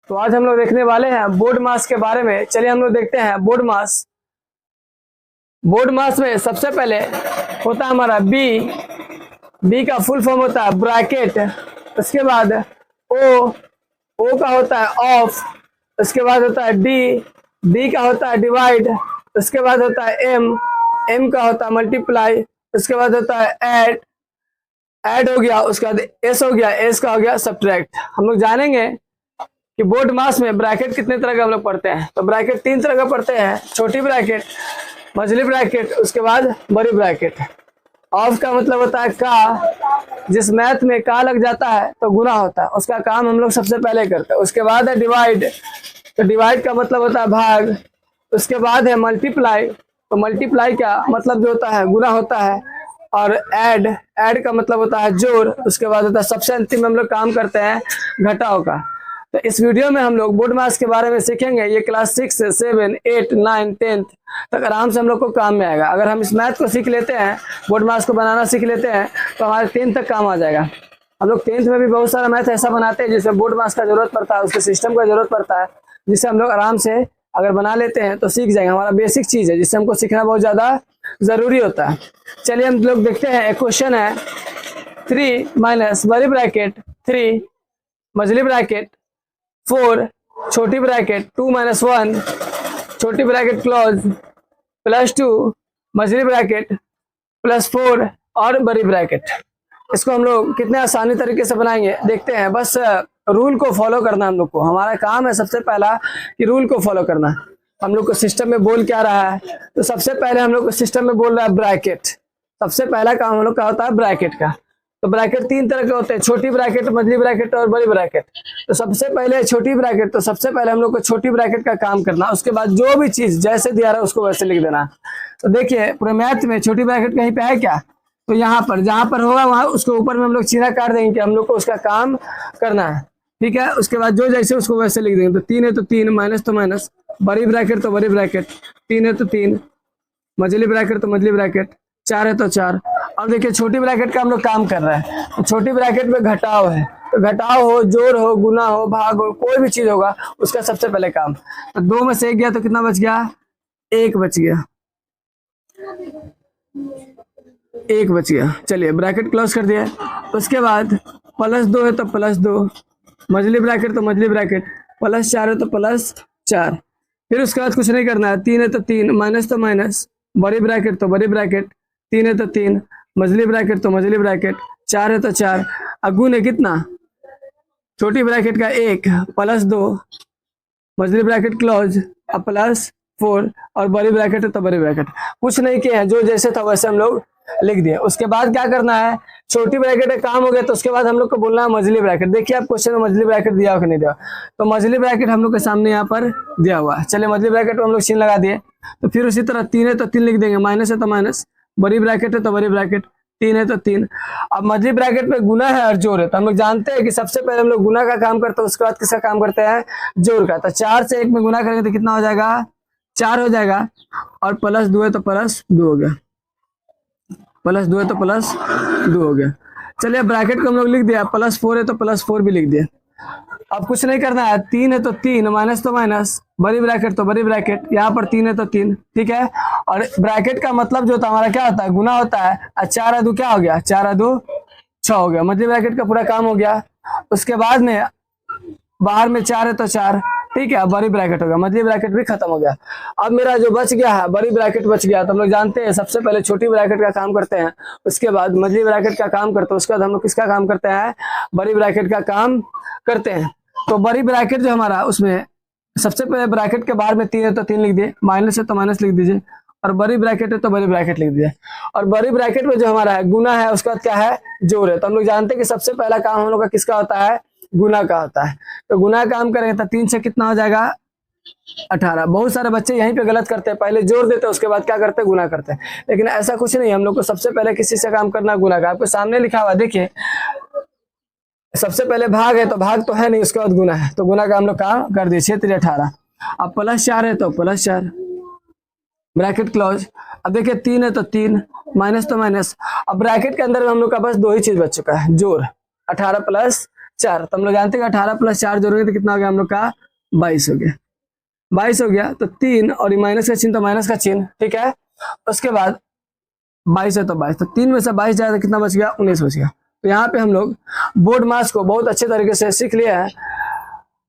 तो आज हम लोग देखने वाले हैं बोर्ड मास के बारे में। चलिए हम लोग देखते हैं बोर्ड मास। बोर्ड मास में सबसे पहले होता है हमारा बी का फुल फॉर्म होता है ब्रैकेट, उसके बाद ओ का होता है ऑफ, उसके बाद होता है डी का होता है डिवाइड, उसके बाद होता है एम का होता है मल्टीप्लाई, उसके बाद होता है ऐड हो गया, उसके बाद एस हो गया, एस का हो गया सब्ट्रैक्ट। हम लोग जानेंगे कि बोर्ड मास में ब्रैकेट कितने तरह का हम लोग पढ़ते हैं। तो ब्रैकेट 3 तरह का पढ़ते हैं, छोटी ब्रैकेट, मझली ब्रैकेट, उसके बाद बड़ी ब्रैकेट। ऑफ का मतलब होता है का, जिस मैथ में का लग जाता है तो गुना होता है, उसका काम हम लोग सबसे पहले करते हैं। उसके बाद है डिवाइड, तो डिवाइड का मतलब होता है भाग। उसके बाद है मल्टीप्लाई, तो मल्टीप्लाई का मतलब जो होता है गुना होता है। और ऐड का मतलब होता है जोड़। उसके बाद होता है सबसे अंतिम में हम लोग काम करते हैं घटाव का। तो इस वीडियो में हम लोग बोर्ड मास के बारे में सीखेंगे। ये क्लास 6 से 7, 8, 9, 10 तक आराम से हम लोग को काम में आएगा। अगर हम इस मैथ को सीख लेते हैं, बोर्ड मास को बनाना सीख लेते हैं, तो हमारे 10 तक काम आ जाएगा। हम लोग 10th में भी बहुत सारा मैथ ऐसा बनाते हैं जिसमें बोर्ड मास का जरूरत पड़ता है, उसके सिस्टम का जरूरत पड़ता है, जिससे हम लोग आराम से अगर बना लेते हैं तो सीख जाएंगे। हमारा बेसिक चीज है जिससे हमको सीखना बहुत ज्यादा जरूरी होता है। चलिए हम लोग देखते हैं। एक क्वेश्चन है 3 माइनस बड़ी ब्रैकेट 3 मझली ब्रैकेट 4 छोटी ब्रैकेट 2 माइनस 1 छोटी ब्रैकेट क्लोज प्लस 2 मझली ब्रैकेट प्लस 4 और बड़ी ब्रैकेट। इसको हम लोग कितने आसानी तरीके से बनाएंगे देखते हैं। बस रूल को फॉलो करना हम लोग को, हमारा काम है सबसे पहला कि रूल को फॉलो करना। हम लोग को सिस्टम में बोल क्या रहा है, तो सबसे पहले हम लोग को सिस्टम में बोल रहा है ब्रैकेट। सबसे पहला काम हम लोग का होता है ब्रैकेट का। तो ब्रैकेट 3 तरह के होते हैं, छोटी ब्रैकेट, मझली ब्रैकेट और बड़ी ब्रैकेट। तो सबसे पहले छोटी ब्रैकेट, तो सबसे पहले हम लोग को छोटी ब्रैकेट का काम करना। उसके बाद जो भी चीज जैसे दिया रहा है उसको वैसे लिख देना। तो देखिए पूरे मैथ में छोटी ब्रैकेट कहीं पे है क्या, तो यहाँ पर जहां पर होगा वहां उसको ऊपर में हम लोग चिन्ह काट देंगे कि हम लोग को उसका काम करना है, ठीक है। उसके बाद जो जैसे उसको वैसे लिख देंगे। तो 3 है तो 3, माइनस तो माइनस, बड़ी ब्रैकेट तो बड़ी ब्रैकेट, 3 है तो 3, मझली ब्रैकेट तो मझली ब्रैकेट, 4 है तो 4। अब देखिए छोटी ब्रैकेट का हम लोग काम कर रहे हैं। तो छोटी ब्रैकेट में घटाव है, तो घटाव हो, जोड़ हो, गुना हो, भाग हो, कोई भी चीज होगा उसका सबसे पहले काम। तो 2 में से 1 गया तो कितना बच गया, 1 बच गया, 1 बच गया। चलिए ब्रैकेट क्लोज कर दिया। उसके बाद प्लस 2 है तो प्लस 2, मझली ब्रैकेट तो मझली ब्रैकेट, प्लस 4 है तो प्लस 4। फिर उसके बाद कुछ नहीं करना है। 3 है तो 3, माइनस तो माइनस, बड़ी ब्रैकेट तो बड़ी ब्रैकेट, 3 है तो 3, मझली ब्रैकेट तो मझली ब्रैकेट, 4 है तो 4। अगुण है कितना, छोटी ब्रैकेट का 1 प्लस 2, मझली ब्रैकेट क्लोज, अब प्लस 4 और बड़ी ब्रैकेट है तो बड़ी ब्रैकेट। कुछ नहीं किया है, जो जैसे था वैसे हम लोग लिख दिए। उसके बाद क्या करना है, छोटी ब्रैकेट का काम हो गया तो उसके बाद हम लोग को बोलना है मझली ब्रैकेट। देखिए आप क्वेश्चन में मझली ब्रैकेट दिया हो कि नहीं दिया, तो मझली ब्रैकेट हम लोग के सामने यहाँ पर दिया हुआ है। चलिए मझली ब्रैकेट में हम लोग चिन्ह लगा दिए। तो फिर उसी तरह 3 है तो 3 लिख देंगे, माइनस है तो माइनस, बड़ी ब्रैकेट है तो बड़ी ब्रैकेट, 3 है तो 3। अब मझली ब्रैकेट में गुना है और जोड़ है, तो हम लोग जानते हैं कि सबसे पहले हम लोग गुना का काम करते हैं, उसके बाद किसका काम करते हैं, जोड़ का। तो 4 से 1 में गुना करेंगे तो कितना हो जाएगा, 4 हो जाएगा। और प्लस 2 है तो प्लस 2 हो गया, प्लस 2 है तो प्लस 2 हो गया। चलिए ब्रैकेट को हम लोग लिख दिया, प्लस 4 है तो प्लस 4 भी लिख दिया। अब कुछ नहीं करना है। 3 है तो 3, माइनस तो माइनस, बड़ी ब्रैकेट तो बड़ी ब्रैकेट, यहाँ पर 3 है तो 3, ठीक है। और ब्रैकेट का मतलब जो होता है हमारा क्या होता है, गुना होता है। और 4 और 2 क्या हो गया, 4 और 2 6 हो गया। मझली ब्रैकेट का पूरा काम हो गया। उसके बाद में बाहर में 4 है तो 4, ठीक है। बड़ी ब्रैकेट हो गया, मझली ब्रैकेट भी खत्म हो गया। अब मेरा जो बच गया है बड़ी ब्रैकेट बच गया। तो हम लोग जानते हैं सबसे पहले छोटी ब्रैकेट का काम करते हैं, उसके बाद मझली ब्रैकेट का काम करते हैं, उसके बाद हम लोग किसका काम करते हैं, बड़ी ब्रैकेट का काम करते हैं। तो बड़ी ब्रैकेट जो हमारा, उसमें सबसे पहले ब्रैकेट के बाहर में 3 है तो 3 लिख दिए, माइनस है तो माइनस लिख दीजिए, और बड़ी ब्रैकेट है तो बड़ी ब्रैकेट लिख दिए। और बड़ी ब्रैकेट में जो हमारा है गुना है, उसके बाद क्या है, जोड़ है। तो हम लोग जानते हैं कि सबसे पहला काम हम लोग का किसका होता है, गुना का होता है। तो गुना काम करेंगे तो 3 से कितना हो जाएगा, 18। बहुत सारे बच्चे यहीं पे गलत करते हैं, पहले जोड़ देते हैं उसके बाद क्या करते हैं, गुना करते हैं। लेकिन ऐसा कुछ नहीं, हम लोग को सबसे पहले किसी से काम करना है, गुना का। आपके सामने लिखा हुआ देखिए, सबसे पहले भाग है तो भाग तो है नहीं, उसके बाद गुना है, तो गुना का हम लोग काम कर दिए, 6 3 18। अब प्लस 4 है तो प्लस 4, ब्रैकेट क्लोज। अब देखिए 3 है तो 3, माइनस तो माइनस। अब ब्रैकेट के अंदर हम लोग का बस 2 ही चीज बच चुका है, जोड़, 18 प्लस 4, तो हम लोग जानते हैं 18 प्लस 4 जोड़ेंगे तो कितना हो गया हम लोग का 22 हो गया। 22 हो गया तो 3 और माइनस का चिन्ह तो माइनस का चिन्ह, ठीक है। उसके बाद 22 है तो 22, तो 3 में से 22 जाए तो कितना बच गया 19 बच गया। तो यहाँ पे हम लोग बोर्ड मास को बहुत अच्छे तरीके से सीख लिया है।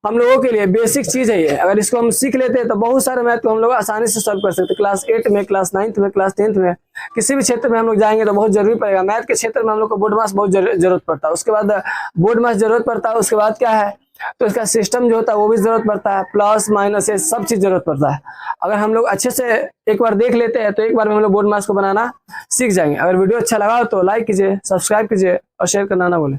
हम लोगों के लिए बेसिक चीज है ये, अगर इसको हम सीख लेते हैं तो बहुत सारे मैथ को हम लोग आसानी से सॉल्व कर सकते हैं। क्लास 8 में, क्लास 9 में, क्लास 10 में, किसी भी क्षेत्र में हम लोग जाएंगे तो बहुत जरूरी पड़ेगा। मैथ के क्षेत्र में हम लोग को बोर्ड मास बहुत जरूरत पड़ता है। उसके बाद बोर्ड मास जरूरत पड़ता है, उसके बाद क्या है तो इसका सिस्टम जो होता है वो भी जरूरत पड़ता है, प्लस माइनस ये सब चीज जरूरत पड़ता है। अगर हम लोग अच्छे से एक बार देख लेते हैं तो एक बार में हम लोग बोर्ड मास को बनाना सीख जाएंगे। अगर वीडियो अच्छा लगा हो तो लाइक कीजिए, सब्सक्राइब कीजिए और शेयर करना ना भूलें।